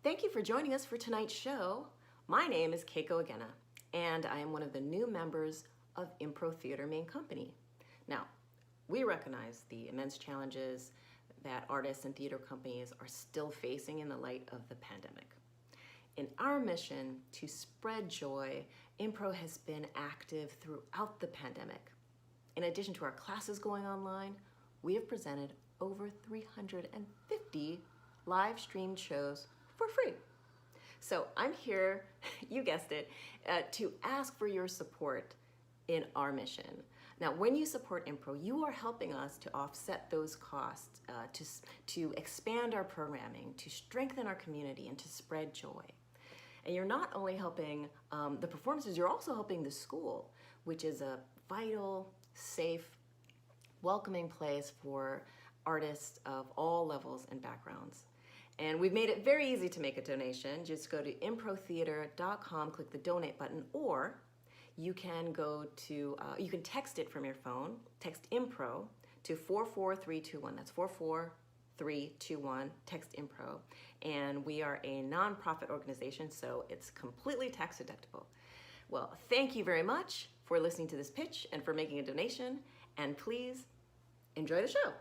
Thank you for joining us for tonight's show. My name is Keiko Agena, and I am one of the new members of Impro Theater Main Company. Now, we recognize the immense challenges that artists and theater companies are still facing in the light of the pandemic. In our mission to spread joy, Impro has been active throughout the pandemic. In addition to our classes going online, we have presented over 350 live streamed shows for free. So I'm here, you guessed it, to ask for your support in our mission. Now, when you support Impro, you are helping us to offset those costs, to expand our programming, to strengthen our community, and to spread joy. And you're not only helping the performances, you're also helping the school, which is a vital, safe, welcoming place for artists of all levels and backgrounds. And we've made it very easy to make a donation. Just go to improtheater.com, click the donate button, or you can go to, you can text it from your phone, text Impro to 44321. That's 44321, text Impro. And we are a nonprofit organization, so it's completely tax deductible. Well, thank you very much for listening to this pitch and for making a donation. And please enjoy the show.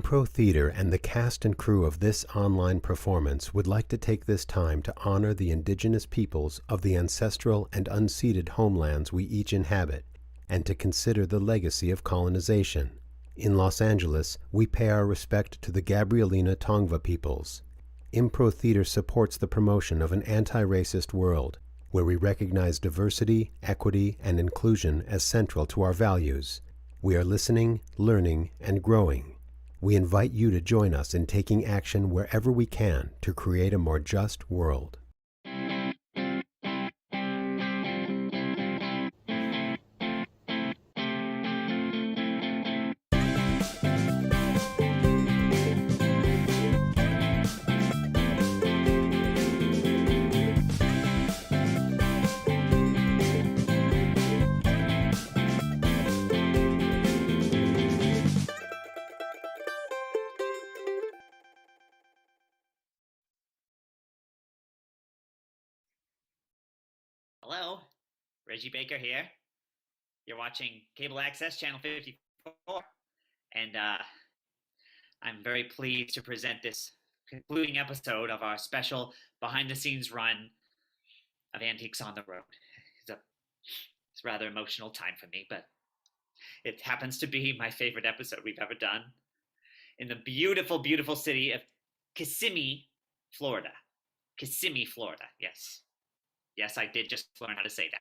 Impro Theater and the cast and crew of this online performance would like to take this time to honor the indigenous peoples of the ancestral and unceded homelands we each inhabit, and to consider the legacy of colonization. In Los Angeles, we pay our respect to the Gabrielina Tongva peoples. Impro Theater supports the promotion of an anti-racist world, where we recognize diversity, equity, and inclusion as central to our values. We are listening, learning, and growing. We invite you to join us in taking action wherever we can to create a more just world. Hello, Reggie Baker here. You're watching Cable Access Channel 54, and I'm very pleased to present this concluding episode of our special behind-the-scenes run of Antiques on the Road. It's a rather emotional time for me, but it happens to be my favorite episode we've ever done in the beautiful, beautiful city of Kissimmee, Florida. Kissimmee, Florida, yes. Yes, I did just learn how to say that.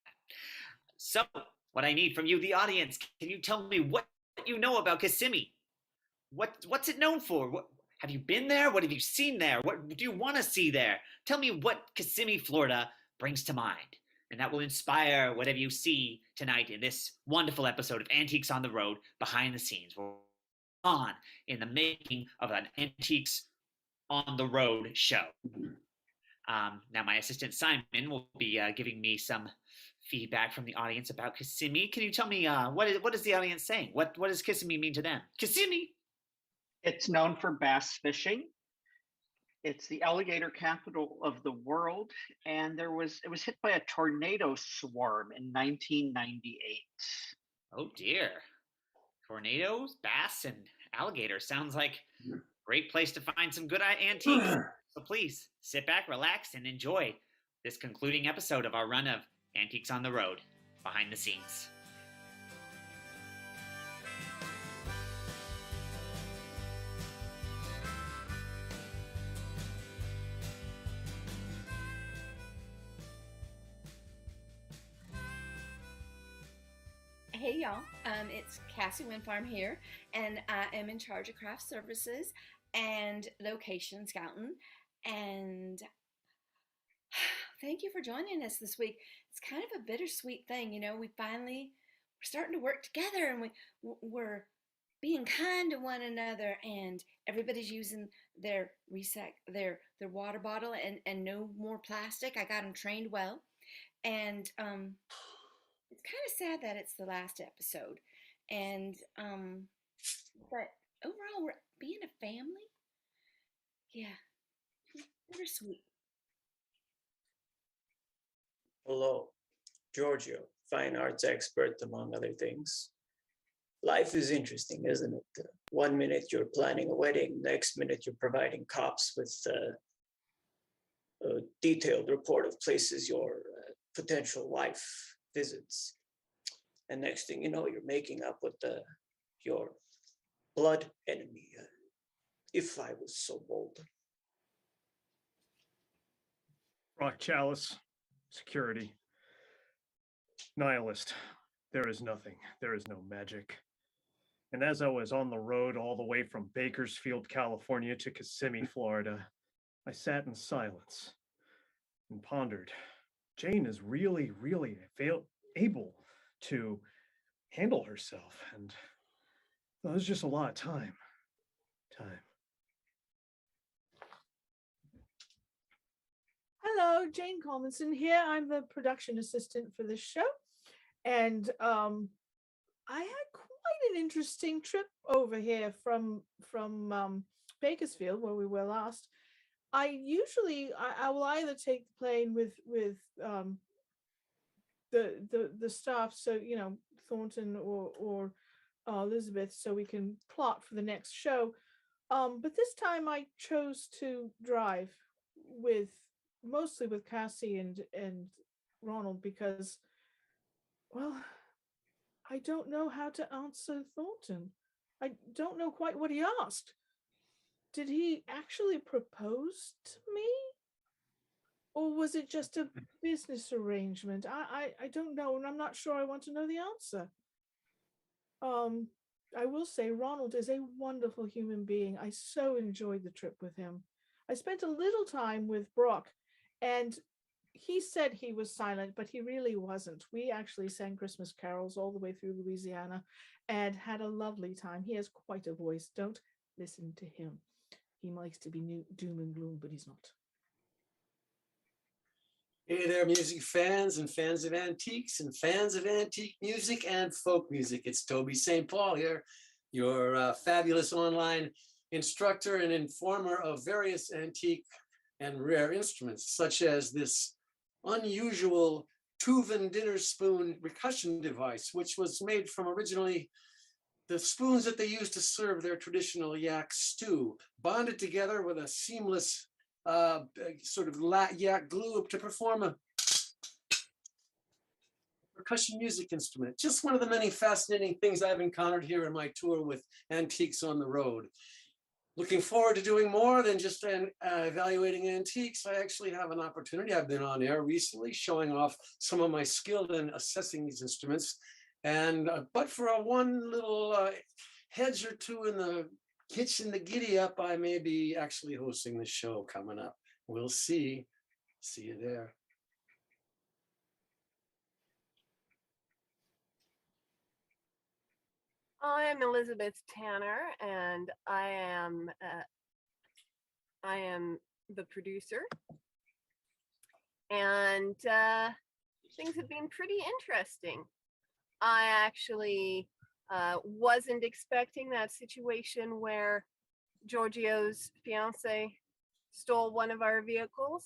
So, what I need from you, the audience, can you tell me what you know about Kissimmee? What's it known for? What, have you been there? What have you seen there? What do you want to see there? Tell me what Kissimmee, Florida brings to mind. And that will inspire whatever you see tonight in this wonderful episode of Antiques on the Road, Behind the Scenes. We're on in the making of an Antiques on the Road show. Now, my assistant Simon will be giving me some feedback from the audience about Kissimmee. Can you tell me what is the audience saying? What does Kissimmee mean to them? Kissimmee. It's known for bass fishing. It's the alligator capital of the world, and it was hit by a tornado swarm in 1998. Oh dear. Tornadoes, bass, and alligator sounds like a great place to find some good antiques. So please sit back, relax, and enjoy this concluding episode of our run of Antiques on the Road, Behind the Scenes. Hey y'all, it's Cassie Windfarm here, and I am in charge of craft services and location scouting, and thank you for joining us this week. It's kind of a bittersweet thing, you know, we're starting to work together, and we're being kind to one another, and everybody's using their water bottle and no more plastic. I got them trained well, and it's kind of sad that it's the last episode, and but overall, we're being a family. Yeah, bittersweet. Hello, Giorgio, fine arts expert, among other things. Life is interesting, isn't it? 1 minute you're planning a wedding, next minute you're providing cops with a detailed report of places your potential wife visits. And next thing you know, you're making up with your blood enemy, if I was so bold. Rock Chalice, security, nihilist. There is nothing. There is no magic. And as I was on the road all the way from Bakersfield, California to Kissimmee, Florida, I sat in silence and pondered. Jane is really, really able to handle herself. And well, there's just a lot of time. Hello, Jane Coleman here. I'm the production assistant for this show. And I had quite an interesting trip over here from Bakersfield, where we were last. I will either take the plane with the staff, so you know, Thornton or Elizabeth, so we can plot for the next show, But this time I chose to drive with mostly with Cassie and Ronald because, well, I don't know how to answer Thornton. I don't know quite what he asked. Did he actually propose to me? Or was it just a business arrangement? I don't know, and I'm not sure I want to know the answer. Um, I will say Ronald is a wonderful human being. I so enjoyed the trip with him. I spent a little time with Brock, and he said he was silent, but he really wasn't. We actually sang Christmas carols all the way through Louisiana and had a lovely time. He has quite a voice. Don't listen to him. He likes to be doom and gloom, but he's not. Hey there, music fans and fans of antiques and fans of antique music and folk music. It's Toby St. Paul here, your fabulous online instructor and informer of various antique and rare instruments, such as this unusual Tuvan dinner spoon percussion device, which was made from originally the spoons that they used to serve their traditional yak stew, bonded together with a seamless sort of yak glue to perform a percussion music instrument. Just one of the many fascinating things I've encountered here in my tour with Antiques on the Road. Looking forward to doing more than just evaluating antiques. I actually have an opportunity. I've been on air recently showing off some of my skill in assessing these instruments. And but for a one little hedge or two in the kitchen to giddy up, I may be actually hosting the show coming up. We'll see. See you there. I'm Elizabeth Tanner, and I am the producer. And things have been pretty interesting. I actually wasn't expecting that situation where Giorgio's fiance stole one of our vehicles.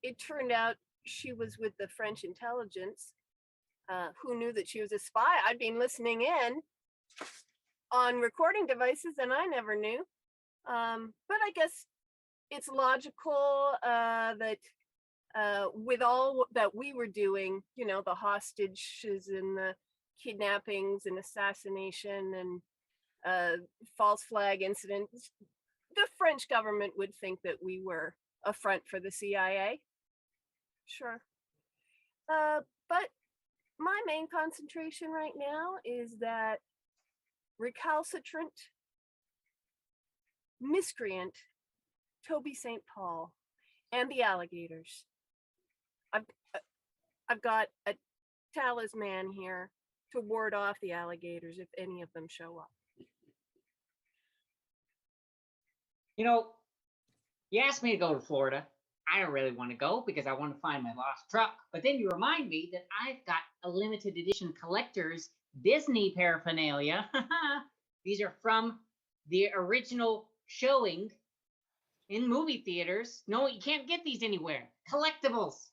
It turned out she was with the French intelligence. Who knew that she was a spy? I'd been listening in on recording devices and I never knew. But I guess it's logical that with all that we were doing, you know, the hostages and the kidnappings and assassination and false flag incidents, the French government would think that we were a front for the CIA. Sure. But my main concentration right now is that recalcitrant miscreant Toby St. Paul and the alligators. I've got a talisman here to ward off the alligators if any of them show up. You know, you asked me to go to Florida. I don't really want to go because I want to find my lost truck. But then you remind me that I've got a limited edition collector's Disney paraphernalia. These are from the original showing in movie theaters. No, you can't get these anywhere. Collectibles.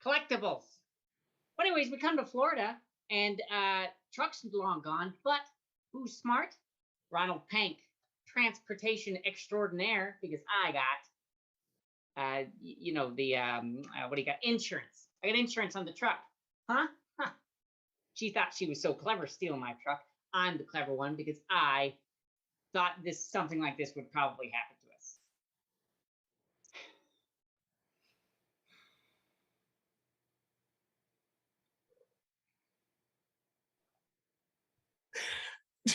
Collectibles. But anyways, we come to Florida and truck's long gone, but who's smart? Ronald Pank, transportation extraordinaire, because I got you know, the what do you got? Insurance. I got insurance on the truck. Huh? She thought she was so clever stealing my truck. I'm the clever one because I thought something like this would probably happen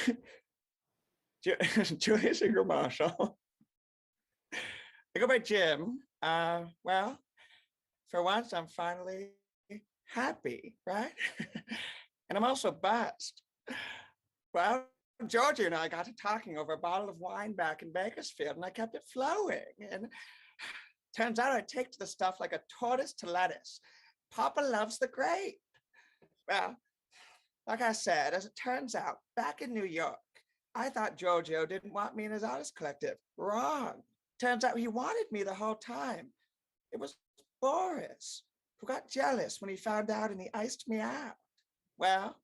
to us. Julius Ingram Marshall. I go by Jim. Well, for once, I'm finally happy, right? And I'm also buzzed. Well, Georgia and I got to talking over a bottle of wine back in Bakersfield, and I kept it flowing. And turns out I take to the stuff like a tortoise to lettuce. Papa loves the grape. Well, like I said, as it turns out, back in New York, I thought Giorgio didn't want me in his artist collective. Wrong. Turns out he wanted me the whole time. It was Boris who got jealous when he found out and he iced me out. Well,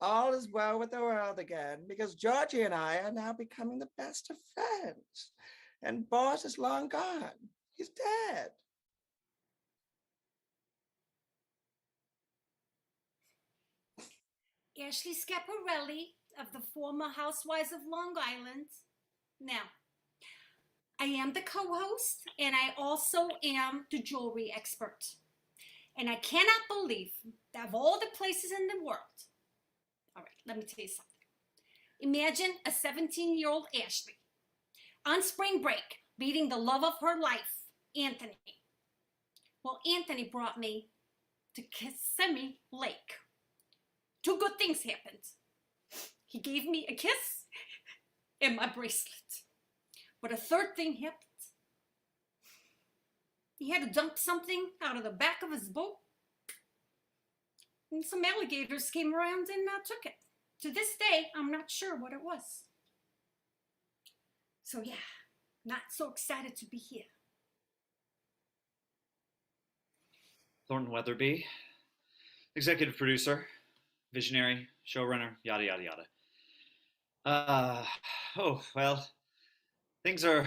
all is well with the world again because Georgie and I are now becoming the best of friends. And Boris is long gone. He's dead. Ashley Scaparelli of the former Housewives of Long Island. Now, I am the co-host and I also am the jewelry expert. And I cannot believe that of all the places in the world, all right, let me tell you something. Imagine a 17-year-old Ashley on spring break meeting the love of her life, Anthony. Well, Anthony brought me to Kissimmee Lake. Two good things happened. He gave me a kiss and my bracelet. But a third thing happened. He had to dump something out of the back of his boat. And some alligators came around and took it. To this day, I'm not sure what it was. So yeah, not so excited to be here. Thornton Weatherby, executive producer, visionary, showrunner, yada, yada, yada. Oh, well, things are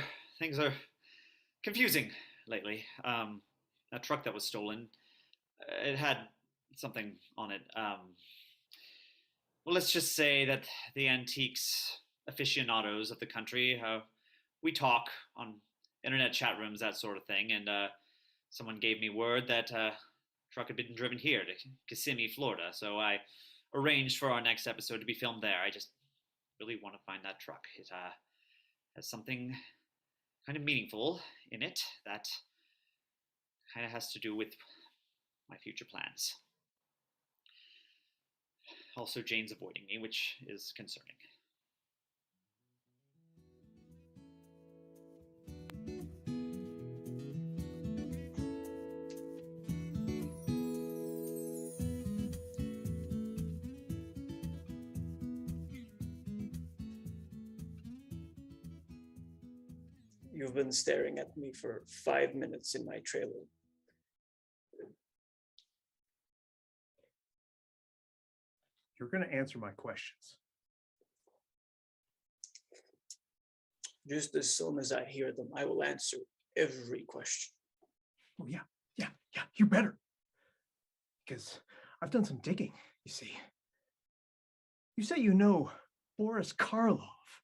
confusing lately. That truck that was stolen, it had something on it. Well, let's just say that the antiques aficionados of the country, we talk on internet chat rooms, that sort of thing, and someone gave me word that truck had been driven here to Kissimmee, Florida, so I arranged for our next episode to be filmed there. I just really want to find that truck. It has something kind of meaningful in it that kind of has to do with my future plans. Also, Jane's avoiding me, which is concerning. You've been staring at me for 5 minutes in my trailer. You're going to answer my questions. Just as soon as I hear them, I will answer every question. Oh, yeah, you better. Because I've done some digging, you see. You say you know Boris Karloff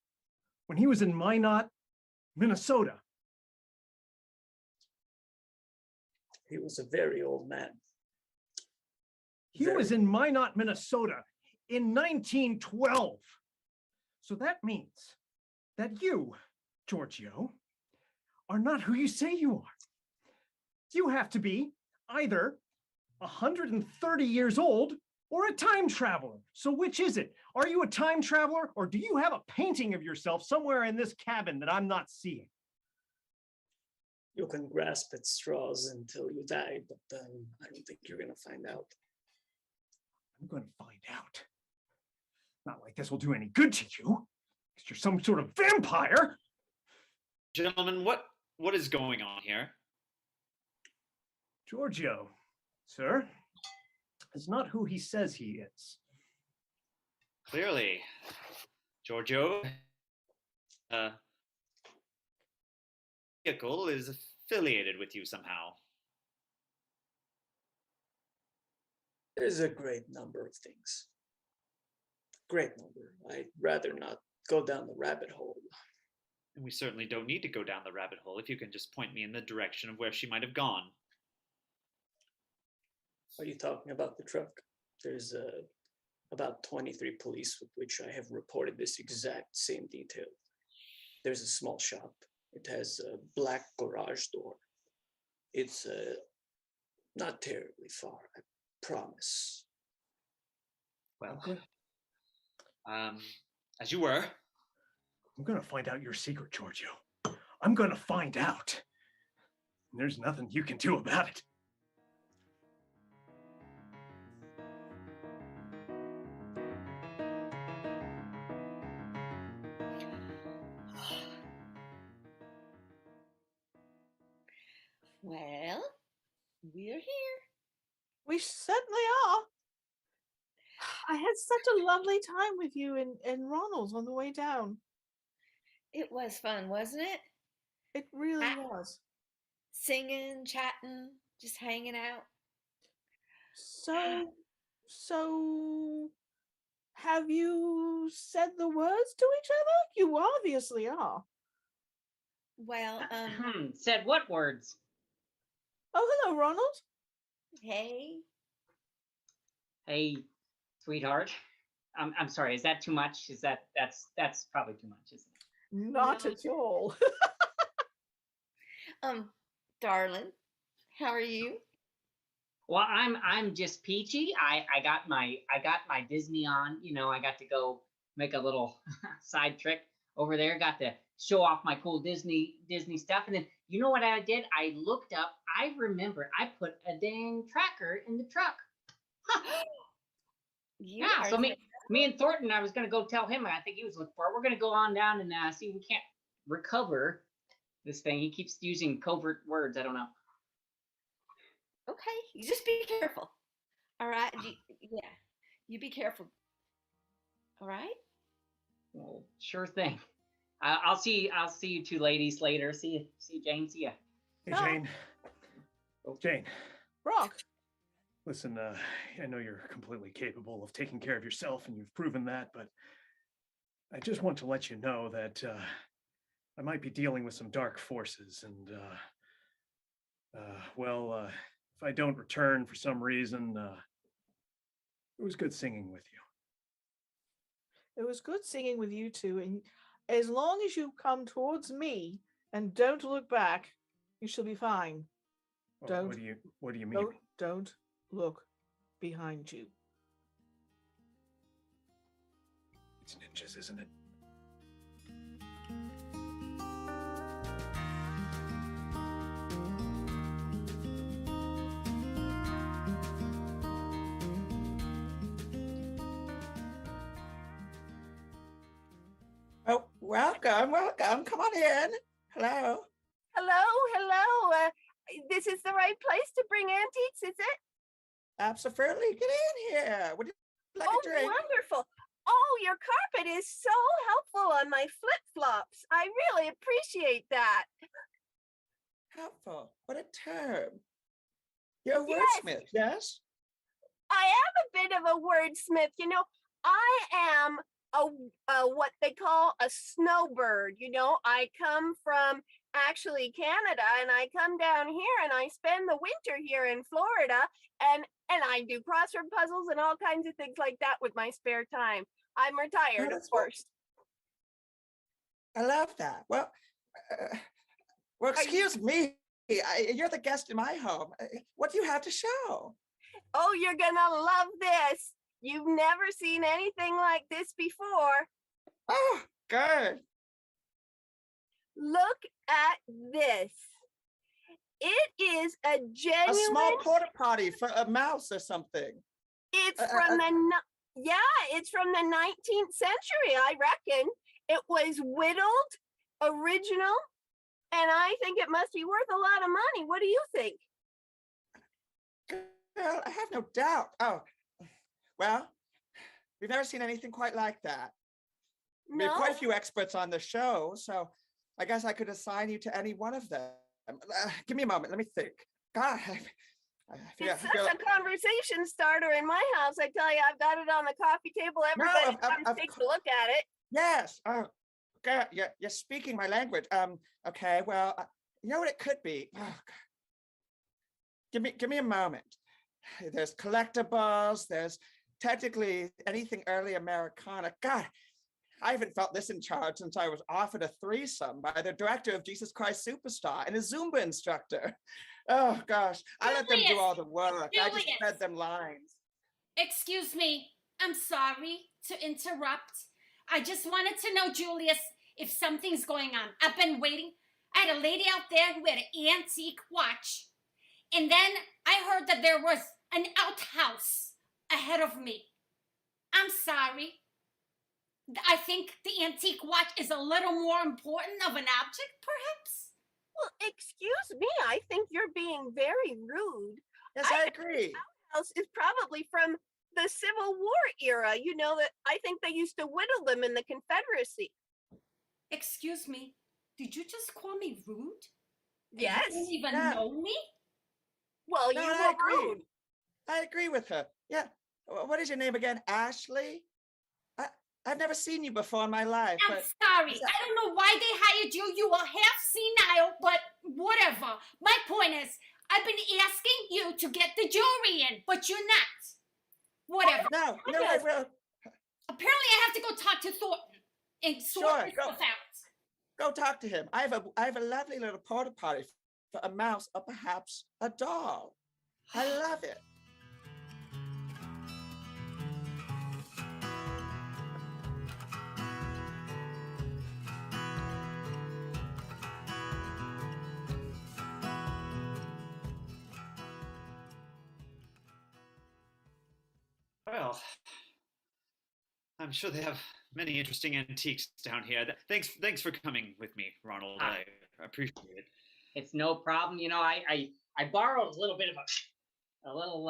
when he was in Minot, Minnesota. He was a very old man. He was in Minot, Minnesota in 1912. So that means that you, Giorgio, are not who you say you are. You have to be either 130 years old or a time traveler. So which is it? Are you a time traveler, or do you have a painting of yourself somewhere in this cabin that I'm not seeing? You can grasp at straws until you die, but I don't think you're going to find out. I'm going to find out. Not like this will do any good to you, because you're some sort of vampire. Gentlemen, what is going on here? Giorgio, sir, is not who he says he is. Clearly, Giorgio, vehicle is affiliated with you somehow. There's a great number of things. Great number. I'd rather not go down the rabbit hole. And we certainly don't need to go down the rabbit hole if you can just point me in the direction of where she might have gone. Are you talking about the truck? There's about 23 police with which I have reported this exact same detail. There's a small shop. It has a black garage door. It's not terribly far, I promise. Well, as you were. I'm going to find out your secret, Giorgio. I'm going to find out. And there's nothing you can do about it. Well, we're here. We certainly are. I had such a lovely time with you and Ronald's on the way down. It was fun, wasn't it? It really I- was. Singing, chatting, just hanging out. So have you said the words to each other? You obviously are. Well, Said what words? Oh, hello, Ronald. hey. Hey, sweetheart. I'm sorry. Is that too much? That's probably too much, isn't it? Not No. at all. Darling, how are you? Well, I'm just peachy. I got my Disney on. You know, I got to go make a little side trick over there. Got to show off my cool Disney stuff. And then you know what I did? I looked up. I remember I put a dang tracker in the truck. Yeah. So me and Thornton, I was gonna go tell him. I think he was looking for it. We're gonna go on down and see if we can't recover this thing. He keeps using covert words. I don't know. Okay, you just be careful. All right. Yeah, you be careful. All right. Well, sure thing. I'll see you two ladies later. See you, Jane. See ya. Hey, No. Jane. Jane, Brock. listen, I know you're completely capable of taking care of yourself, and you've proven that, but I just want to let you know that I might be dealing with some dark forces, and if I don't return for some reason, it was good singing with you. It was good singing with you two, and as long as you come towards me and don't look back, you shall be fine. Well, what do you mean? Don't look behind you. It's ninjas, isn't it? Oh, welcome. Come on in. Hello. Hello. This is the right place to bring antiques, is it? Absolutely. Get in here. Would you like Oh, a drink? wonderful. Oh, your carpet is so helpful on my flip-flops. I really appreciate that. Helpful. What a term. You're a Yes. wordsmith, yes? I am a bit of a wordsmith. You know, I am a what they call a snowbird. You know, I come from actually Canada, and I come down here and I spend the winter here in Florida, and I do crossword puzzles and all kinds of things like that with my spare time. I'm retired, of that's course. I love that. Well, excuse me. You're the guest in my home. What do you have to show? Oh, you're gonna love this. You've never seen anything like this before. Oh, good. Look at this. It is a genuine. A small porta potty for a mouse or something. It's from it's from the 19th century, I reckon. It was whittled, original, and I think it must be worth a lot of money. What do you think? Girl, I have no doubt. Oh, well, we've never seen anything quite like that. We have quite a few experts on the show, so I guess I could assign you to any one of them. Give me a moment. Let me think. God, It's such a conversation starter in my house. I tell you, I've got it on the coffee table. Everybody comes takes a look at it. Yes. Oh, God, you're speaking my language. Okay. Well, you know what it could be. Oh, give me a moment. There's collectibles. There's technically anything early Americana. God, I haven't felt this in charge since I was offered a threesome by the director of Jesus Christ Superstar and a Zumba instructor. Oh gosh, I let them do all the work. I just fed them lines. Excuse me, I'm sorry to interrupt. I just wanted to know, Julius, if something's going on. I've been waiting. I had a lady out there who had an antique watch. And then I heard that there was an outhouse ahead of me. I'm sorry. I think the antique watch is a little more important of an object, perhaps? Well, excuse me. I think you're being very rude. Yes, I agree. The outhouse is probably from the Civil War era. You know that I think they used to whittle them in the Confederacy. Excuse me, did you just call me rude? And Yes. You don't even Yeah. know me? Well, No, you I were agree. rude. I agree with her. Yeah. What is your name again? Ashley? I've never seen you before in my life. I'm but sorry. is that- I don't know why they hired you. You are half senile, but whatever. My point is, I've been asking you to get the jury in, but you're not. Whatever. No, I will. Apparently, I have to go talk to Thornton and sort Sure, this go. stuff out. Go talk to him. I have a lovely little porta potty for a mouse or perhaps a doll. I love it. Well, I'm sure they have many interesting antiques down here. Thanks for coming with me, Ronald. I appreciate it. It's no problem. You know, I borrowed a little bit of a little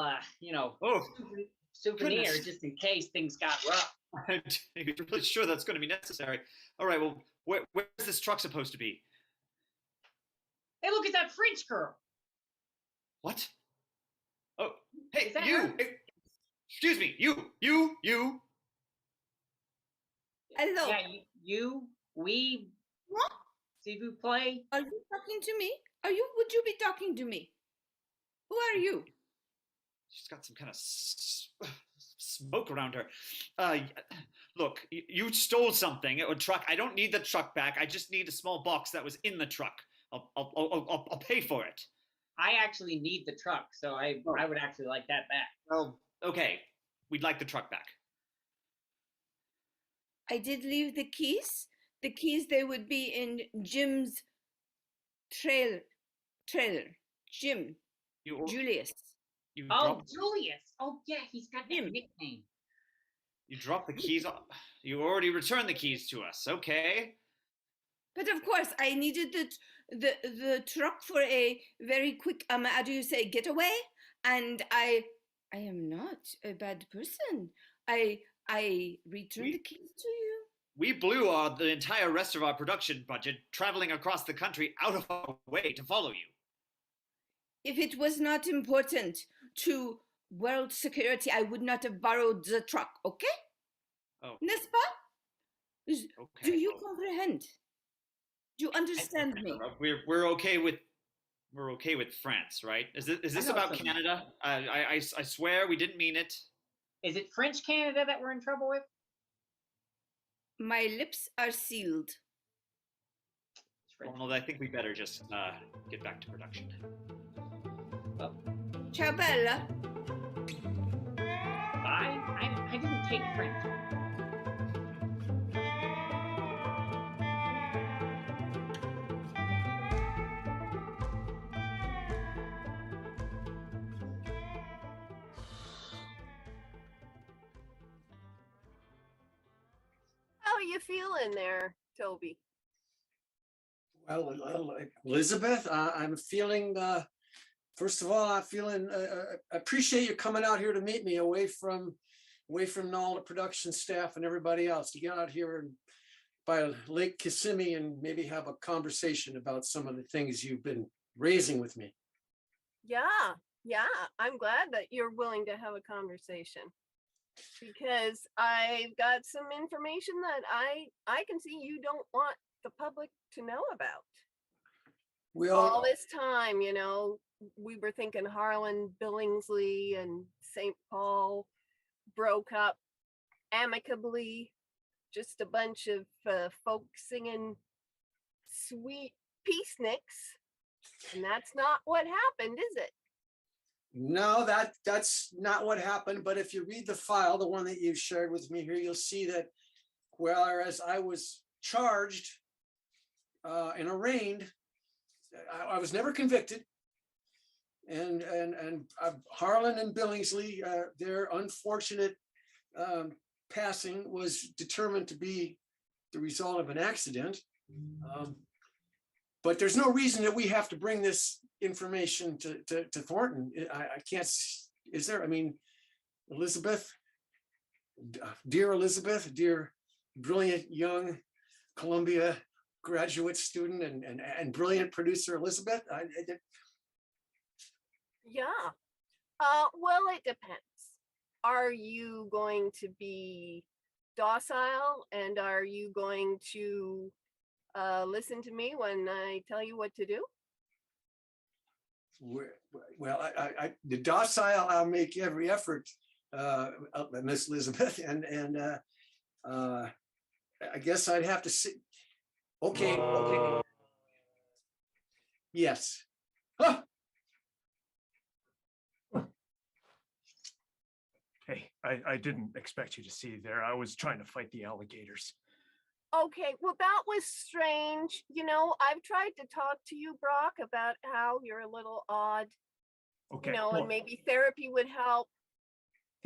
souvenir goodness. just in case things got rough. I'm really sure that's going to be necessary. All right, well, where's this truck supposed to be? Hey, look at that French girl. What? Oh, hey, Is that you! her? Excuse me, you! Hello. Yeah, we. What? S'il vous plaît. Are you talking to me? Would you be talking to me? Who are you? She's got some kind of smoke around her. Look, you stole something, a truck. I don't need the truck back. I just need a small box that was in the truck. I'll pay for it. I actually need the truck, so I would actually like that back. Well, okay. We'd like the truck back. I did leave the keys. The keys, they would be in Jim's trailer. Jim. Julius. Julius. Oh, yeah, he's got that nickname. You dropped the keys off. You already returned the keys to us. Okay. But of course, I needed the truck for a very quick, how do you say, getaway? And I am not a bad person. I returned the keys to you. We blew the entire rest of our production budget traveling across the country out of our way to follow you. If it was not important to world security, I would not have borrowed the truck, okay? Oh. N'est-ce pas? Okay. Do you comprehend? Do you understand me? We're okay with France, right? Is this about Canada? I swear we didn't mean it. Is it French Canada that we're in trouble with? My lips are sealed. Ronald, I think we better just get back to production. Oh. Ciao, Bella. I didn't take French. How are you feeling there, Toby? Well, Elizabeth, I'm feeling, first of all, I'm feeling, I appreciate you coming out here to meet me away from all the production staff and everybody else, to get out here and by Lake Kissimmee and maybe have a conversation about some of the things you've been raising with me. Yeah, I'm glad that you're willing to have a conversation, because I've got some information that I can see you don't want the public to know about. All this time, we were thinking Harlan, Billingsley, and St. Paul broke up amicably, just a bunch of folks singing sweet peace nicks, and that's not what happened, is it? No, that's not what happened. But if you read the file, the one that you shared with me here, you'll see that whereas I was charged and arraigned, I was never convicted. And Harlan and Billingsley, their unfortunate passing was determined to be the result of an accident. But there's no reason that we have to bring this information to Thornton. I can't, is there? I mean, Elizabeth, dear Elizabeth, dear brilliant young Columbia graduate student and brilliant producer Elizabeth. Yeah. Well, it depends. Are you going to be docile, and are you going to listen to me when I tell you what to do? Well, the docile, I'll make every effort, Miss Elizabeth, and I guess I'd have to see. Okay. Yes. Huh. Hey, I didn't expect you to see there. I was trying to fight the alligators. Okay, well, that was strange. You know, I've tried to talk to you, Brock, about how you're a little odd, Okay, and look, maybe therapy would help.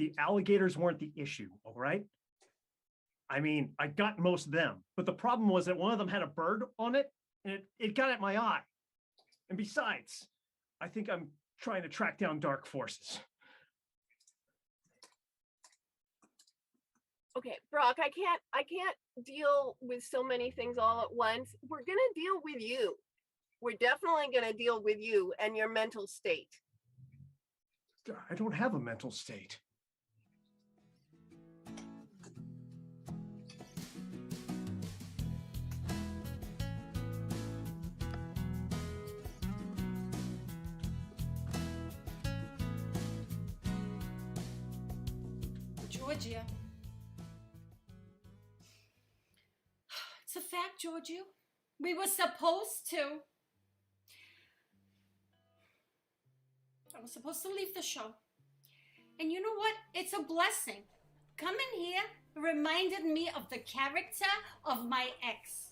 the alligators weren't the issue, all right? I mean, I got most of them, but the problem was that one of them had a bird on it, and it got at my eye. And besides, I think I'm trying to track down dark forces. Okay, Brock, I can't deal with so many things all at once. We're gonna deal with you. We're definitely gonna deal with you and your mental state. I don't have a mental state. Georgia. It's a fact, Giorgio. We were supposed to. I was supposed to leave the show. And you know what? It's a blessing. Coming here reminded me of the character of my ex.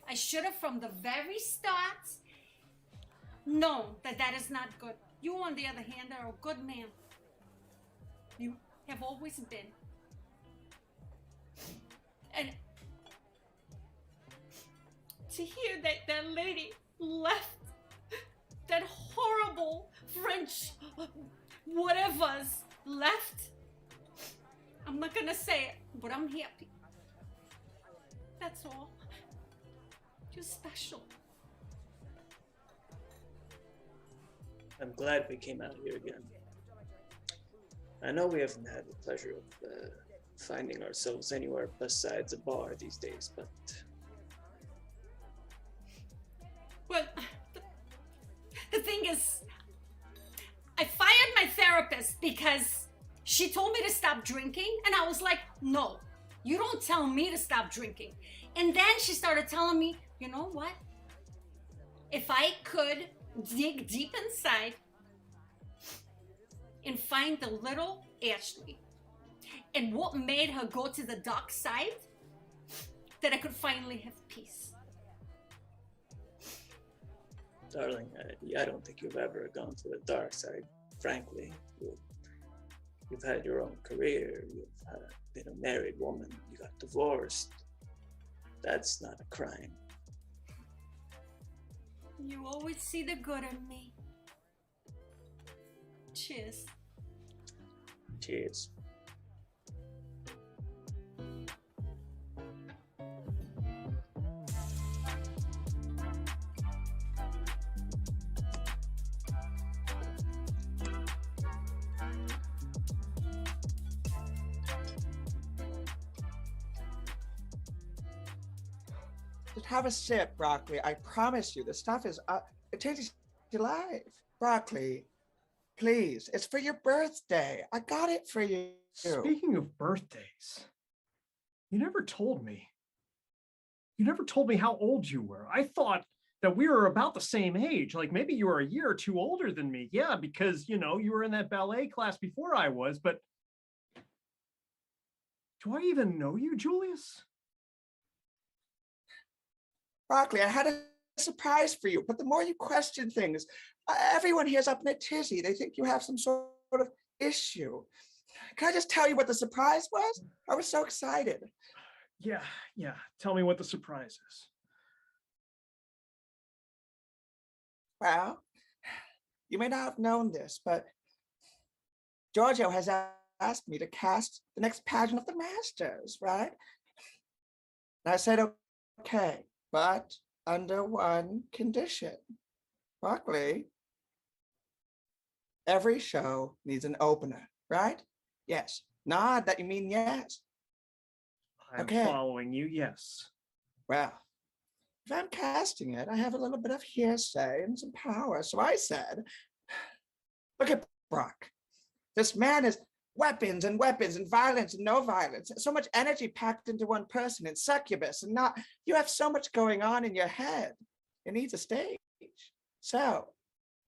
I should have, from the very start, known that that is not good. You, on the other hand, are a good man. You have always been. And to hear that that lady left, that horrible French whatever's left, I'm not gonna say it, but I'm happy. That's all. You're special. I'm glad we came out here again. I know we haven't had the pleasure of finding ourselves anywhere besides a bar these days, but... Well, the thing is, I fired my therapist because she told me to stop drinking, and I was like, no, you don't tell me to stop drinking. And then she started telling me, you know what? If I could dig deep inside and find the little Ashley and what made her go to the dark side, that I could finally have peace. Darling, I don't think you've ever gone to the dark side, frankly. You've had your own career, you've been a married woman, you got divorced. That's not a crime. You always see the good in me. Cheers. Cheers. Just have a sip, Broccoli. I promise you, the stuff is, it tastes alive. Broccoli, please, it's for your birthday. I got it for you. Speaking of birthdays, you never told me. You never told me how old you were. I thought that we were about the same age. Like maybe you were a year or two older than me. Yeah, because, you know, you were in that ballet class before I was, but do I even know you, Julius? Broccoli, I had a surprise for you, but the more you question things, everyone here's up in a tizzy. They think you have some sort of issue. Can I just tell you what the surprise was? I was so excited. Yeah. Tell me what the surprise is. Well, you may not have known this, but Giorgio has asked me to cast the next pageant of the Masters, right? And I said, okay, but under one condition. Broccoli, every show needs an opener, right? Yes. Nod that you mean yes. I'm Okay. following you, yes. Well, if I'm casting it, I have a little bit of hearsay and some power. So I said, look at Brock. This man is weapons and violence and no violence. So much energy packed into one person and succubus and not, you have so much going on in your head. It needs a stage. So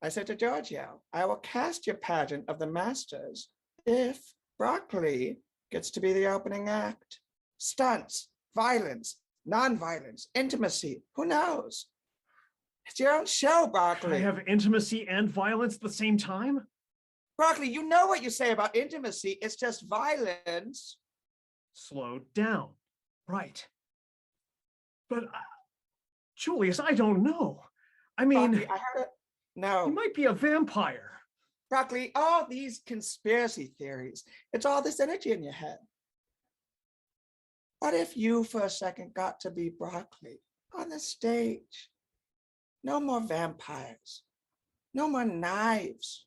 I said to Giorgio, I will cast your pageant of the Masters if Broccoli gets to be the opening act. Stunts, violence, non-violence, intimacy, who knows? It's your own show, Broccoli. Can I have intimacy and violence at the same time? Broccoli, you know what you say about intimacy. It's just violence. Slow down. Right. But, Julius, I don't know. I mean, Broccoli, I heard it. No. You might be a vampire. Broccoli, all these conspiracy theories, it's all this energy in your head. What if you for a second got to be Broccoli on the stage? No more vampires, no more knives.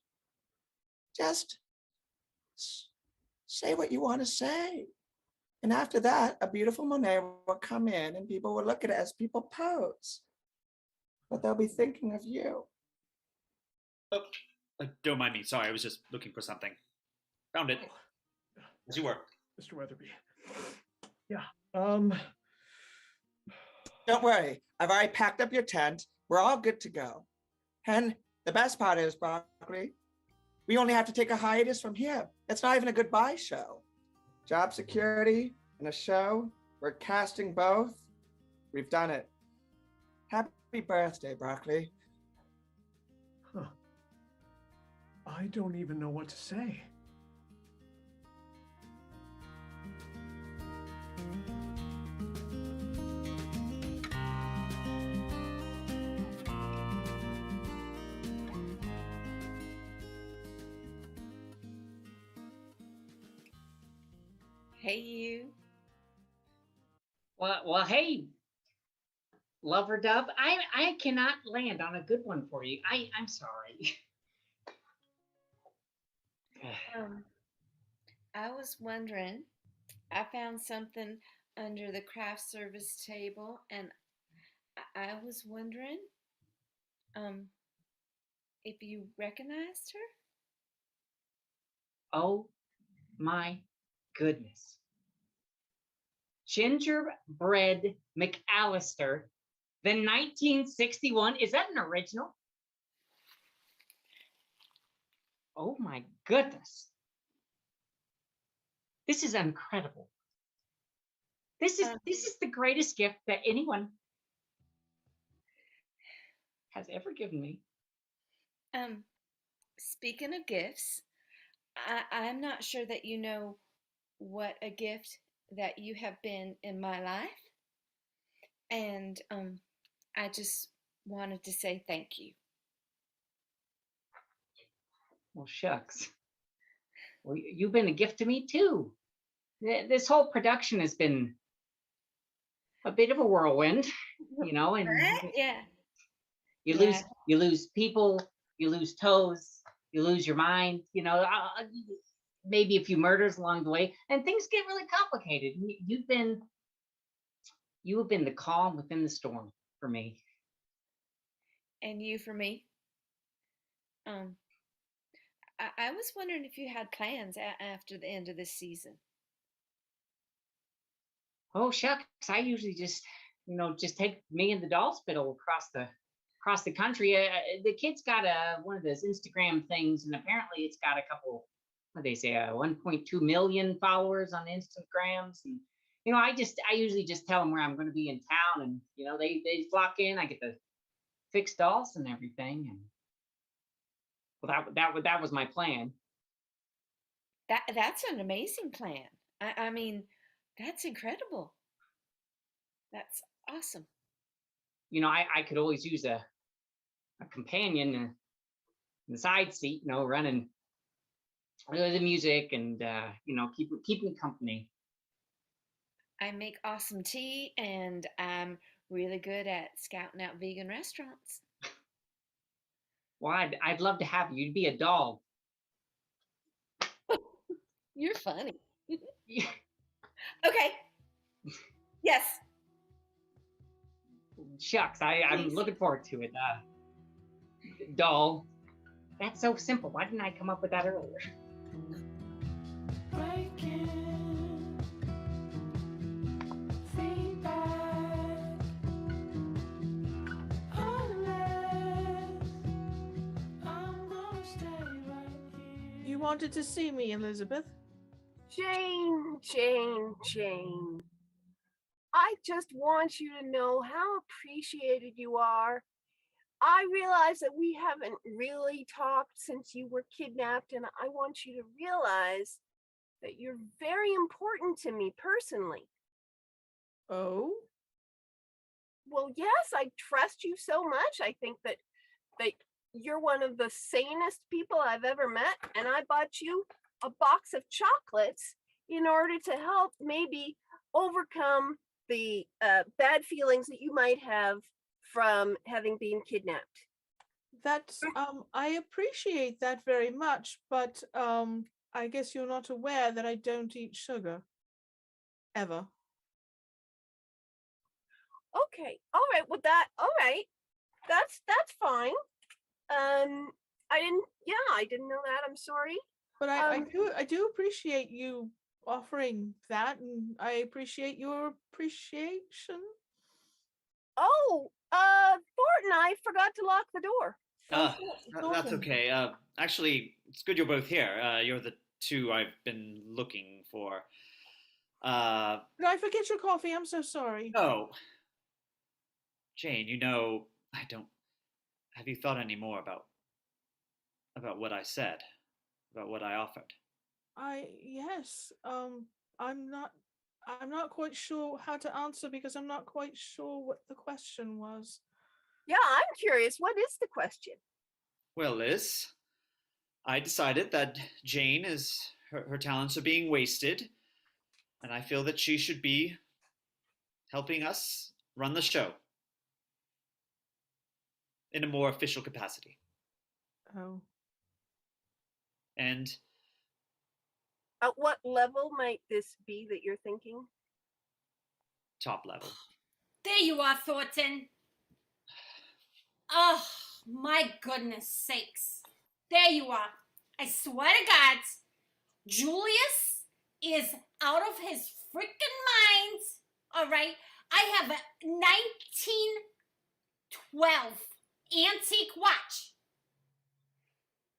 Just say what you want to say. And after that, a beautiful Monet will come in and people will look at it as people pose. But they'll be thinking of you. Oh, don't mind me. Sorry, I was just looking for something. Found it. As you were. Mr. Weatherby. Yeah. Don't worry. I've already packed up your tent. We're all good to go. And the best part is, Broccoli, we only have to take a hiatus from here. It's not even a goodbye show. Job security and a show. We're casting both. We've done it. Happy birthday, Broccoli. Huh. I don't even know what to say. Hey, you. Well, hey, lover dove. I cannot land on a good one for you. I'm sorry. I was wondering, I found something under the craft service table, and I was wondering, if you recognized her? Oh my goodness. Gingerbread McAllister, the 1961. Is that an original? Oh my goodness. This is incredible. This is the greatest gift that anyone has ever given me. Speaking of gifts, I'm not sure that you know what a gift that you have been in my life. And I just wanted to say thank you. Well, shucks. Well, you've been a gift to me too. This whole production has been a bit of a whirlwind, you know, and Yeah. you lose people, you lose toes, you lose your mind, you know, maybe a few murders along the way, and things get really complicated. You have been the calm within the storm for me. And you for me. I was wondering if you had plans after the end of this season. Oh shucks, I usually just take me and the doll spittle across the country. The kid's got one of those Instagram things, and apparently it's got a couple, what they say, 1.2 million followers on Instagrams. And I usually just tell them where I'm going to be in town, and they flock in. I get the fixed dolls and everything, and well, that was my plan. That's an amazing plan. I mean, that's incredible. That's awesome. I could always use a companion in the side seat, running the music and keep me company. I make awesome tea, and I'm really good at scouting out vegan restaurants. Well, I'd love to have you. You'd be a doll. You're funny. Yeah. Okay. Yes. Shucks, I'm Please. looking forward to it. Doll. That's so simple. Why didn't I come up with that earlier? You wanted to see me, Elizabeth? Jane, Jane, Jane. I just want you to know how appreciated you are. I realize that we haven't really talked since you were kidnapped, and I want you to realize that you're very important to me personally. Oh? Well, yes, I trust you so much. I think that you're one of the sanest people I've ever met, and I bought you a box of chocolates in order to help maybe overcome the bad feelings that you might have from having been kidnapped. That's I appreciate that very much, but I guess you're not aware that I don't eat sugar. Ever. Okay, all right, well all right, that's fine. I didn't know that. I'm sorry. But I do appreciate you offering that, and I appreciate your appreciation. Oh, Thornton, I forgot to lock the door. That's okay. Actually, it's good you're both here. You're the two I've been looking for. Did I forget your coffee? I'm so sorry. Oh, Jane, I don't. Have you thought any more about what I said, about what I offered? Yes. I'm not quite sure how to answer because I'm not quite sure what the question was. Yeah, I'm curious. What is the question? Well, Liz, I decided that Jane her talents are being wasted, and I feel that she should be helping us run the show in a more official capacity. Oh. And at what level might this be that you're thinking? Top level. There you are, Thornton. Oh, my goodness sakes. There you are. I swear to God, Julius is out of his freaking mind. All right. I have a 1912 antique watch.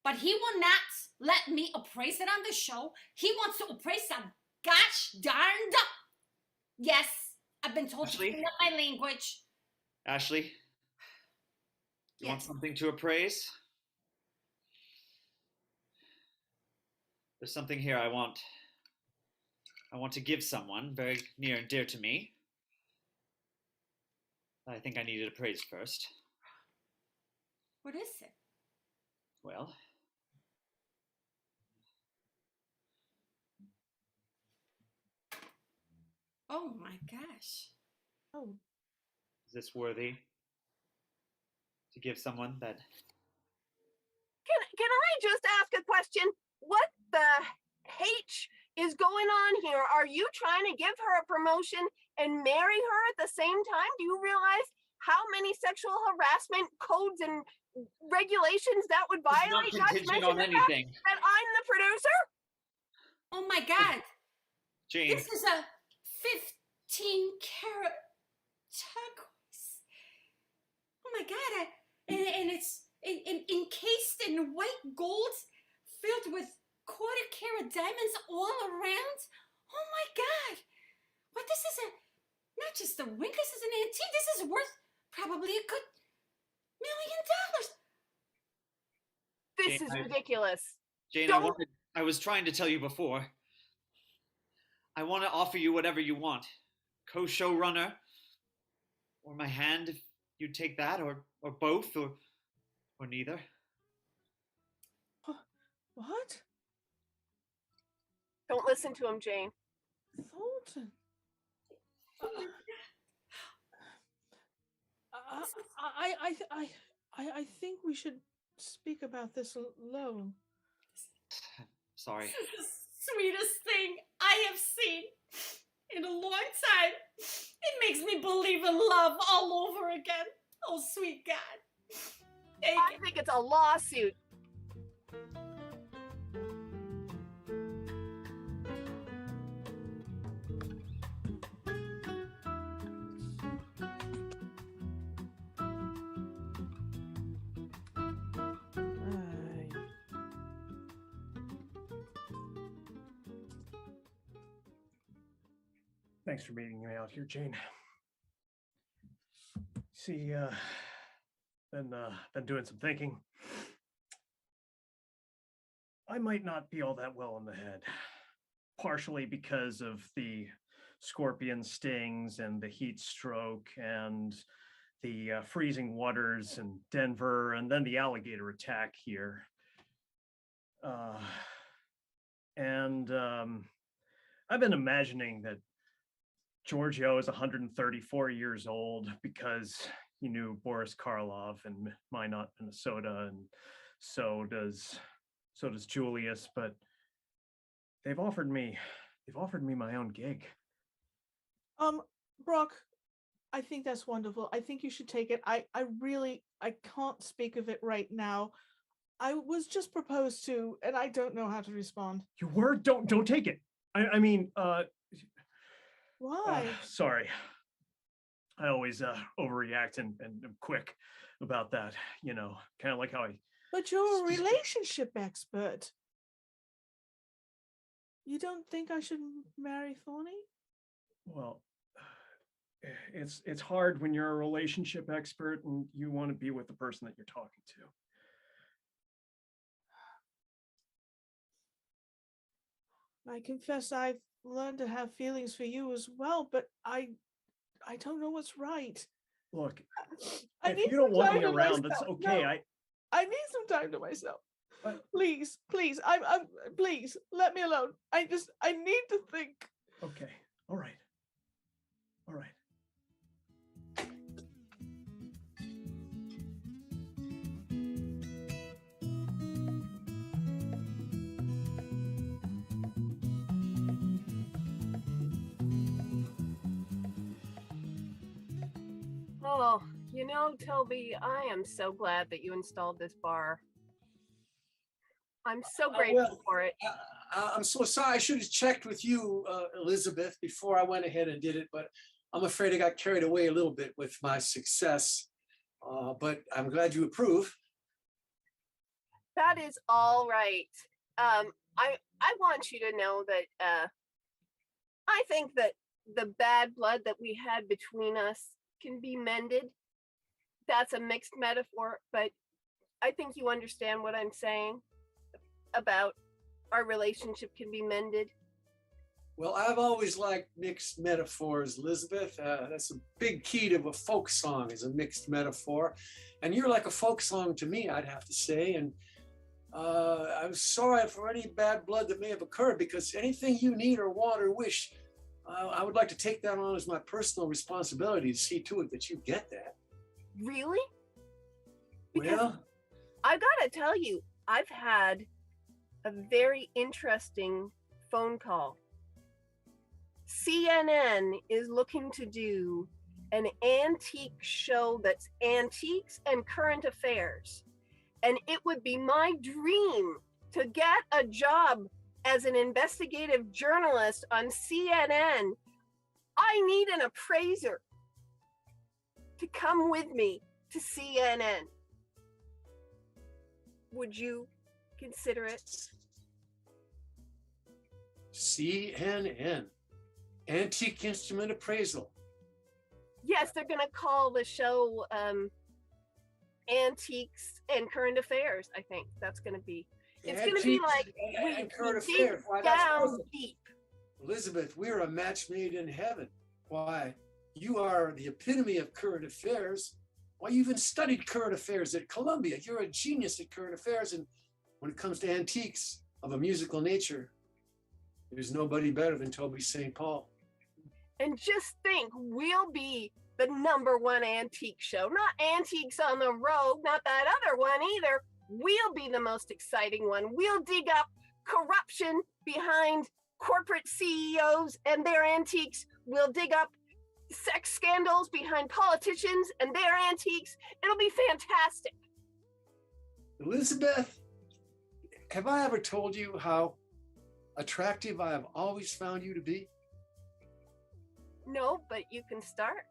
But he will not let me appraise it on the show. He wants to appraise some gosh darned. Yes, I've been told Ashley? to clean up my language. Ashley, you want something to appraise? There's something here I want to give someone very near and dear to me. I think I needed appraised first. What is it? Well, oh my gosh. Oh. Is this worthy to give someone that? Can I just ask a question? What the H is going on here? Are you trying to give her a promotion and marry her at the same time? Do you realize how many sexual harassment codes and regulations that would violate? It's not contingent on anything. That I'm the producer? Oh my God. Jane. This is a 15-carat turquoise. Oh my God. And it's encased in white gold filled with quarter-carat diamonds all around. Oh my God. What, this is not just a ring, this is an antique. This is worth probably a good $1 million. This is ridiculous. Jane, I was trying to tell you before. I want to offer you whatever you want. Co-showrunner, or my hand if you take that, or both, or neither. What? Don't listen to him, Jane. Thornton. I think we should speak about this alone. Sorry. This is the sweetest thing I have seen in a long time. It makes me believe in love all over again. Oh, sweet God. I think it's a lawsuit. Thanks for meeting me out here, Jane. See, been doing some thinking. I might not be all that well in the head, partially because of the scorpion stings and the heat stroke and the freezing waters in Denver, and then the alligator attack here. I've been imagining that Giorgio is 134 years old because he knew Boris Karloff in Minot, Minnesota, and so does Julius. But they've offered me my own gig. Brock, I think that's wonderful. I think you should take it. I can't speak of it right now. I was just proposed to, and I don't know how to respond. You were? Don't take it. I mean, why? Sorry. I always overreact and am quick about that, kind of like how I... But you're a relationship expert. You don't think I should marry Thorny? Well, it's hard when you're a relationship expert and you want to be with the person that you're talking to. I confess I've learned to have feelings for you as well, but I don't know what's right. Look, if you don't want me around, myself. that's okay. No, I need some time to myself. Please, please, please let me alone. I need to think. Okay, all right. Oh, Toby, I am so glad that you installed this bar. I'm so grateful for it. I'm so sorry. I should have checked with you, Elizabeth, before I went ahead and did it, but I'm afraid I got carried away a little bit with my success. But I'm glad you approve. That is all right. I want you to know that I think that the bad blood that we had between us can be mended. That's a mixed metaphor, but I think you understand what I'm saying about our relationship can be mended. Well, I've always liked mixed metaphors, Elizabeth. That's a big key to a folk song, is a mixed metaphor. And you're like a folk song to me, I'd have to say. And I'm sorry for any bad blood that may have occurred, because anything you need or want or wish, I would like to take that on as my personal responsibility to see to it that you get that. Really? Well, I gotta tell you, I've had a very interesting phone call. CNN is looking to do an antique show that's antiques and current affairs. And it would be my dream to get a job as an investigative journalist on CNN. I need an appraiser to come with me to CNN. Would you consider it? CNN, Antique Instrument Appraisal. Yes, they're going to call the show Antiques and Current Affairs. I think that's going to be. It's going to be like and current we affairs. dig Why, that's down perfect. deep. Elizabeth, we're a match made in heaven. Why, you are the epitome of current affairs. Why, you even studied current affairs at Columbia. You're a genius at current affairs. And when it comes to antiques of a musical nature, There's nobody better than Toby St. Paul. And just think, we'll be the #1 antique show. Not Antiques on the Road, not that other one either. We'll be the most exciting one. We'll dig up corruption behind corporate CEOs and their antiques. We'll dig up sex scandals behind politicians and their antiques. It'll be fantastic. Elizabeth, have I ever told you how attractive I have always found you to be? No, but you can start.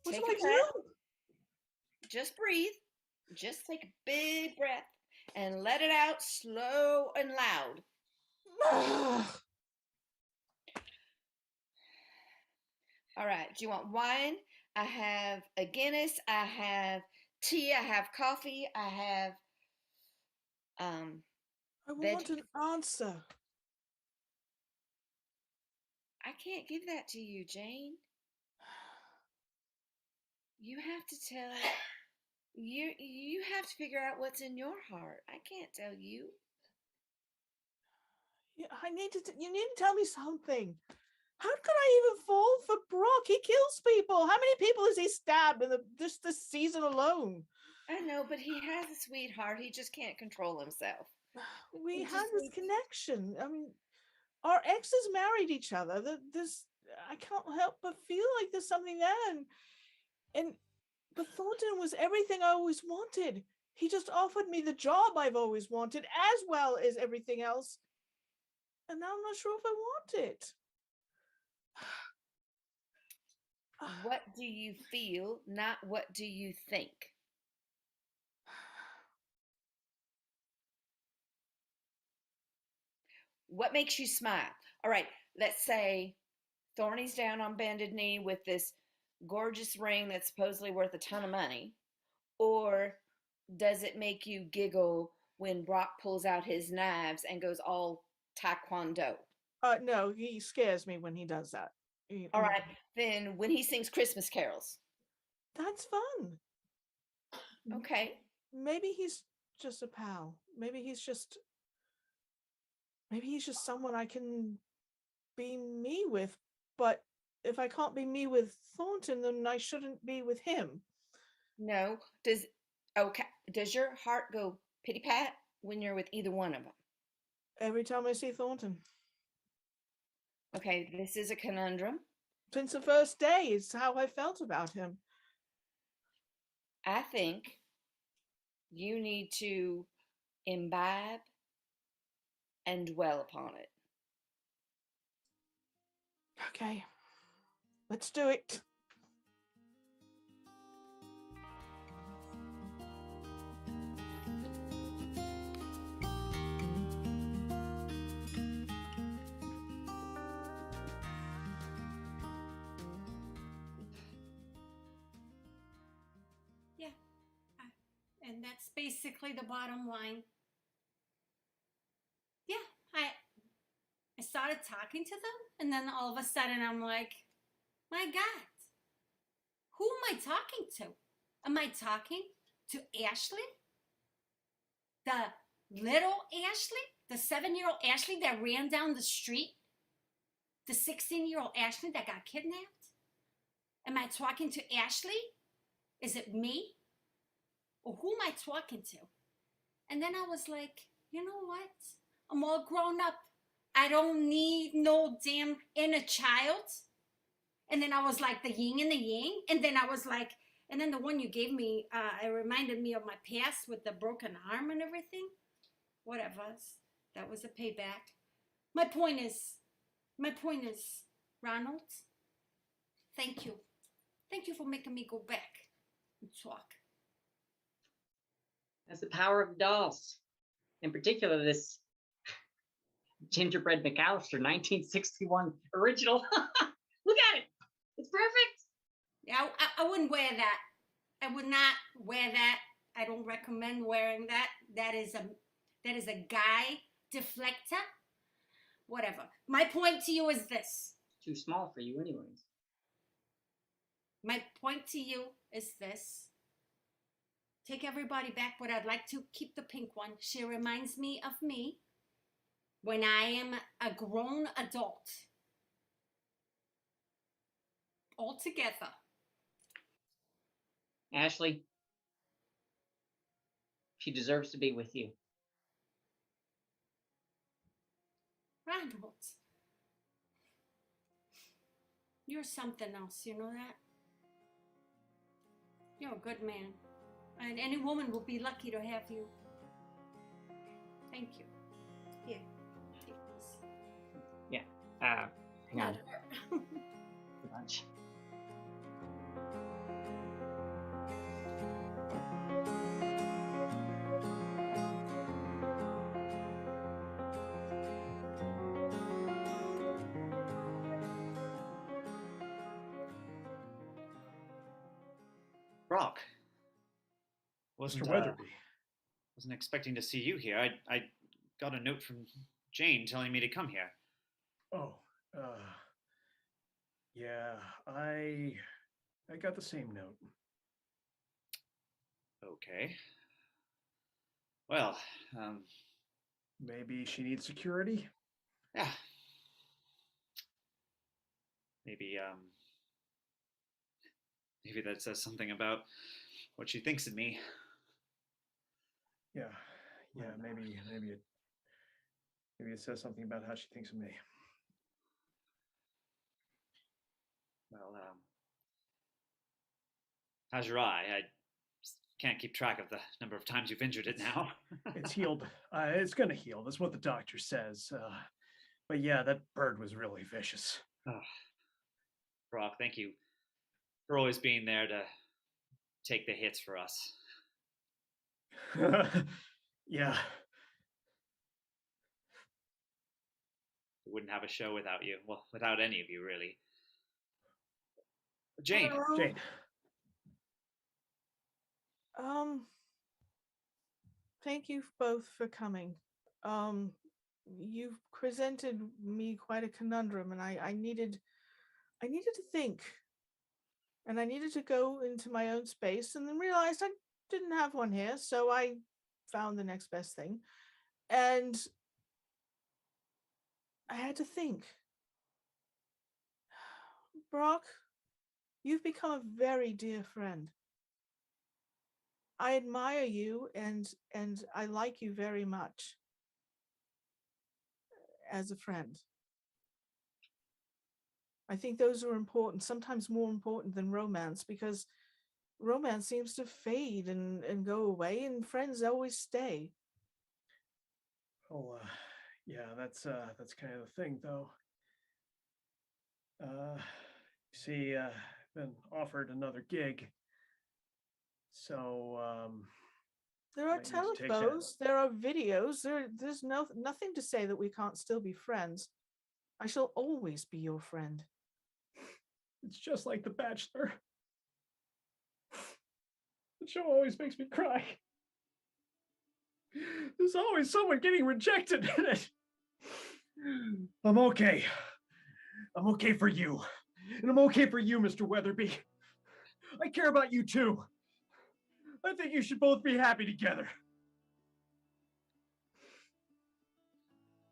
Take a breath. Just breathe. Just take a big breath and let it out slow and loud. All right. Do you want wine? I have a Guinness. I have tea. I have coffee. I have I want an answer. I can't give that to you, Jane. You have to tell you have to figure out what's in your heart. I can't tell you. Yeah, you need to tell me something. How could I even fall for Brock? He kills people. How many people has he stabbed in just this season alone? I know, but he has a sweetheart. He just can't control himself. We had this connection. I mean, our exes married each other. I can't help but feel like there's something there. But Thornton was everything I always wanted. He just offered me the job I've always wanted, as well as everything else. And now I'm not sure if I want it. What do you feel, not what do you think? What makes you smile? All right, let's say Thorny's down on bended knee with this gorgeous ring that's supposedly worth a ton of money. Or does it make you giggle when Brock pulls out his knives and goes all taekwondo? No, he scares me when he does that. All right, then when he sings Christmas carols. That's fun. Okay. Maybe he's just a pal. Maybe he's just someone I can be me with. But if I can't be me with Thornton, then I shouldn't be with him. No. Does your heart go pity pat when you're with either one of them? Every time I see Thornton. Okay, this is a conundrum. Since the first day, it's how I felt about him. I think you need to imbibe and dwell upon it. Okay, let's do it. Yeah. And that's basically the bottom line. Yeah, I started talking to them, and then all of a sudden I'm like, my God, who am I talking to? Am I talking to Ashley? The little Ashley? The 7-year-old Ashley that ran down the street? The 16-year-old Ashley that got kidnapped? Am I talking to Ashley? Is it me? Or who am I talking to? And then I was like, you know what? I'm all grown up. I don't need no damn inner child. And then I was like the yin and the yang. And then I was like, and then the one you gave me, it reminded me of my past with the broken arm and everything. Whatever. That was a payback. My point is, Ronald, thank you. Thank you for making me go back and talk. That's the power of dolls. In particular, this Gingerbread McAllister 1961 original. Look at it. It's perfect. Yeah, I wouldn't wear that. I would not wear that. I don't recommend wearing that. That is That is a guy deflector. Whatever. My point to you is this. Too small for you, anyways. My point to you is this. Take everybody back, but I'd like to keep the pink one. She reminds me of me when I am a grown adult. All together. Ashley, she deserves to be with you. Ronald, you're something else, you know that? You're a good man. And any woman will be lucky to have you. Thank you. Here. Yeah. Hang on. Not her. Too much. Brock. Mr. Weatherby. Wasn't expecting to see you here. I got a note from Jane telling me to come here. Oh, yeah, I got the same note. Okay. Well, maybe she needs security? Yeah. Maybe that says something about what she thinks of me. Yeah, maybe it says something about how she thinks of me. Well, how's your eye? I can't keep track of the number of times you've injured it now. It's healed. It's gonna heal. That's what the doctor says. But yeah, that bird was really vicious. Oh. Brock, thank you for always being there to take the hits for us. Yeah. We wouldn't have a show without you. Well, without any of you, really. Jane. Jane. Thank you both for coming. You've presented me quite a conundrum, and I needed to think. And I needed to go into my own space, and then realized I didn't have one here, so I found the next best thing. And I had to think. Brock, you've become a very dear friend. I admire you, and I like you very much as a friend. I think those are important, sometimes more important than romance, because romance seems to fade and go away, and friends always stay. Oh, yeah, that's kind of the thing, though. See, I've been offered another gig, so there are telephones, there are videos, there's nothing to say that we can't still be friends. I shall always be your friend. It's just like The Bachelor. The show always makes me cry. There's always someone getting rejected in it. I'm okay. I'm okay for you. And I'm okay for you, Mr. Weatherby. I care about you too. I think you should both be happy together.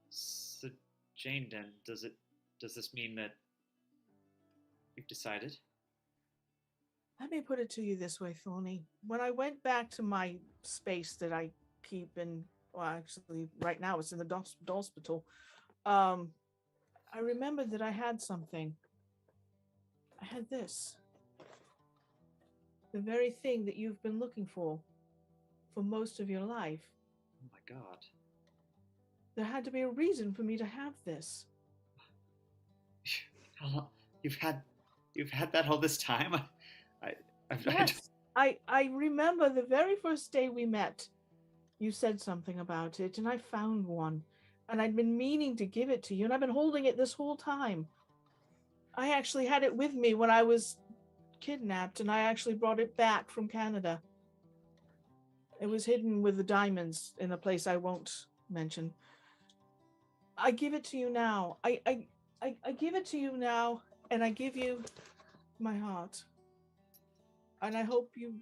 So, Jane, then, does this mean that you've decided? Let me put it to you this way, Thorny. When I went back to my space that I keep in, well, actually, right now it's in the hospital. I remembered that I had something. I had this. The very thing that you've been looking for most of your life. Oh my God. There had to be a reason for me to have this. How long? You've had that all this time? Yes. I remember the very first day we met, you said something about it, and I found one. And I'd been meaning to give it to you, and I've been holding it this whole time. I actually had it with me when I was kidnapped, and I actually brought it back from Canada. It was hidden with the diamonds in a place I won't mention. I give it to you now. I give it to you now, and I give you my heart. And I hope you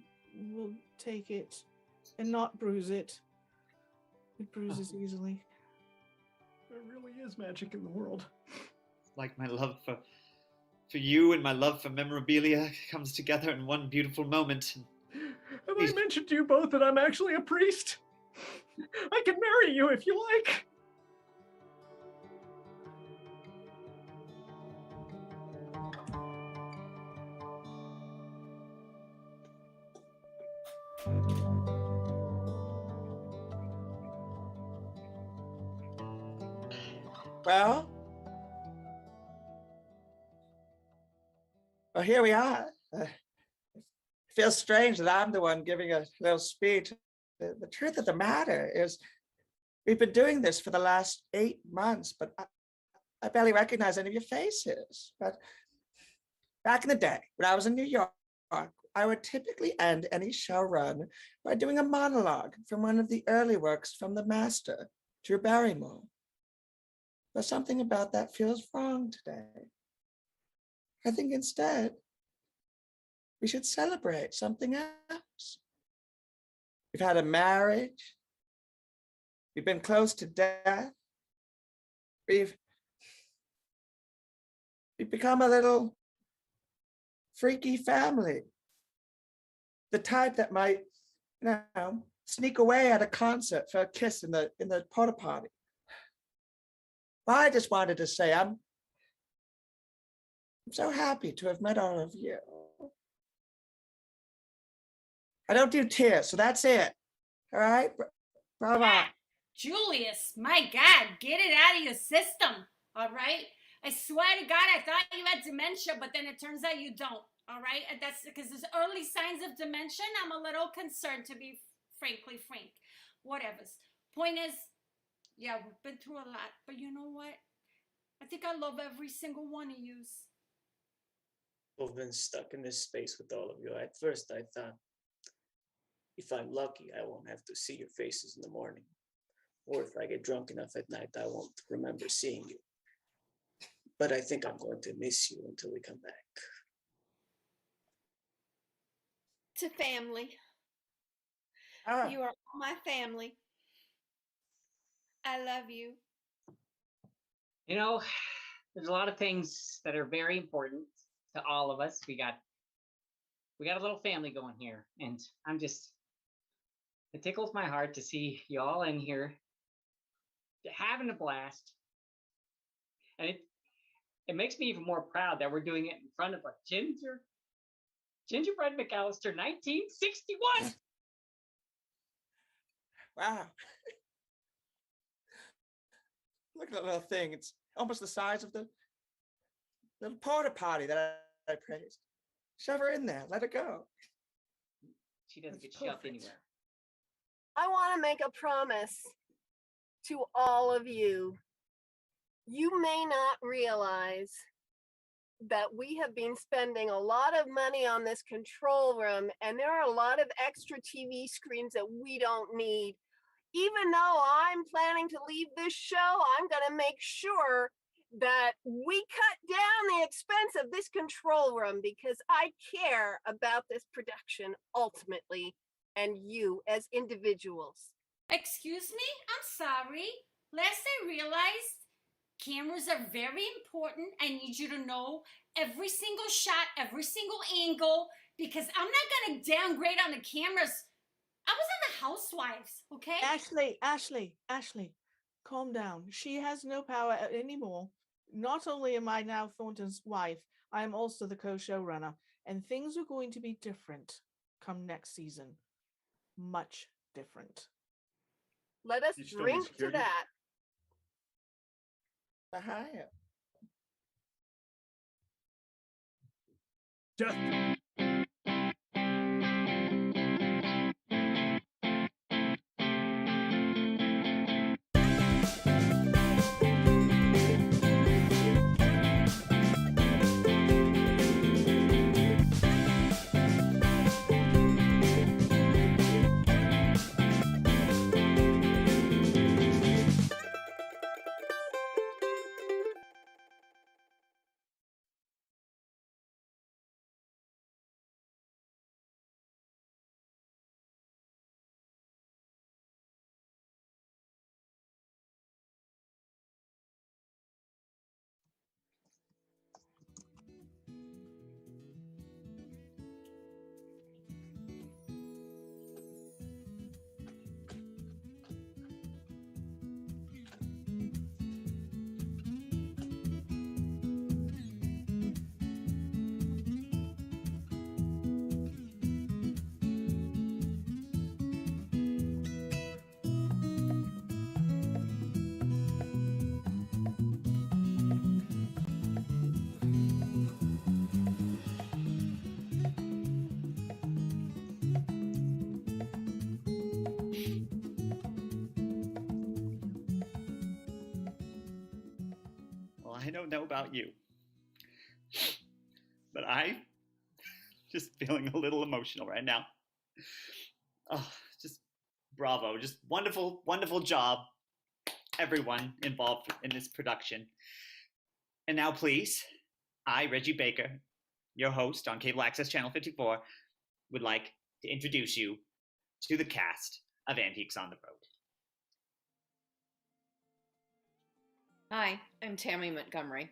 will take it and not bruise it. It bruises easily. There really is magic in the world. Like my love for you and my love for memorabilia comes together in one beautiful moment. Have I mentioned to you both that I'm actually a priest? I can marry you if you like. Well, here we are. It feels strange that I'm the one giving a little speech. The truth of the matter is, we've been doing this for the last 8 months, but I barely recognize any of your faces. But back in the day, when I was in New York, I would typically end any show run by doing a monologue from one of the early works from the master, Drew Barrymore. But something about that feels wrong today. I think instead, we should celebrate something else. We've had a marriage. We've been close to death. We've become a little freaky family. The type that might, sneak away at a concert for a kiss in the porta potty. Well, I just wanted to say I'm so happy to have met all of you. I don't do tears, so that's it. All right? Bravo. Yeah, Julius, my God, get it out of your system, all right? I swear to God, I thought you had dementia, but then it turns out you don't, all right? And that's because there's early signs of dementia, and I'm a little concerned, to be frankly frank. Whatever's. Point is, yeah, we've been through a lot, but you know what? I think I love every single one of yous. I've been stuck in this space with all of you. At first, I thought, if I'm lucky, I won't have to see your faces in the morning. Or if I get drunk enough at night, I won't remember seeing you. But I think I'm going to miss you until we come back. To family. Ah. You are all my family. I love you. You know, there's a lot of things that are very important to all of us. We got a little family going here, and it tickles my heart to see you all in here having a blast. And it makes me even more proud that we're doing it in front of a Gingerbread McAllister 1961. Wow. Look at that little thing. It's almost the size of the little porta potty that I praised. Shove her in there. Let her go. She doesn't That's get shoved perfect. anywhere. I want to make a promise to all of you. You may not realize that we have been spending a lot of money on this control room, and there are a lot of extra TV screens that we don't need. Even though I'm planning to leave this show, I'm going to make sure that we cut down the expense of this control room because I care about this production ultimately and you as individuals. Excuse me? I'm sorry. Last I realized, cameras are very important. I need you to know every single shot, every single angle, because I'm not going to downgrade on the cameras. I was on the Housewives, okay? Ashley, calm down. She has no power anymore. Not only am I now Thornton's wife, I am also the co-showrunner, and things are going to be different come next season. Much different. Let us You still drink need to security? that. Bahia. Death. don't know about you, but I just feeling a little emotional right now. Oh, just bravo. Just wonderful, wonderful job, everyone involved in this production. And now, please, I, Reggie Baker, your host on Cable Access Channel 54, would like to introduce you to the cast of Antiques on the Road. Hi, I'm Tammy Montgomery.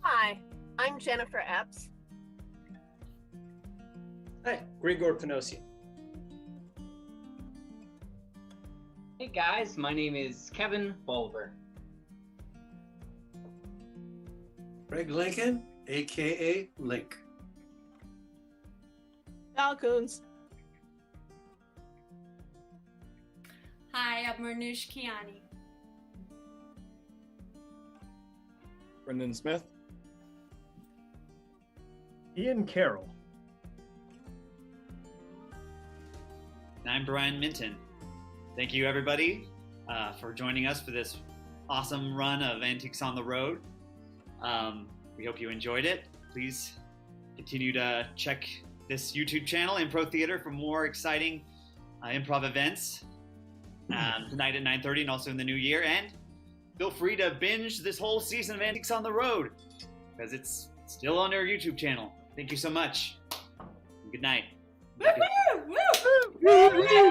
Hi, I'm Jennifer Epps. Hi, Grigor Panosian. Hey guys, my name is Kevin Bulver. Greg Lincoln, aka Link. Falcons. Hi, I'm Marnoush Kiani. Brendan Smith. Ian Carroll. And I'm Brian Minton. Thank you, everybody, for joining us for this awesome run of Antiques on the Road. We hope you enjoyed it. Please continue to check this YouTube channel, Impro Theater, for more exciting improv events tonight at 9:30 and also in the new year. And feel free to binge this whole season of Antiques on the Road because it's still on our YouTube channel. Thank you so much. Good night. Woo-hoo! Woo!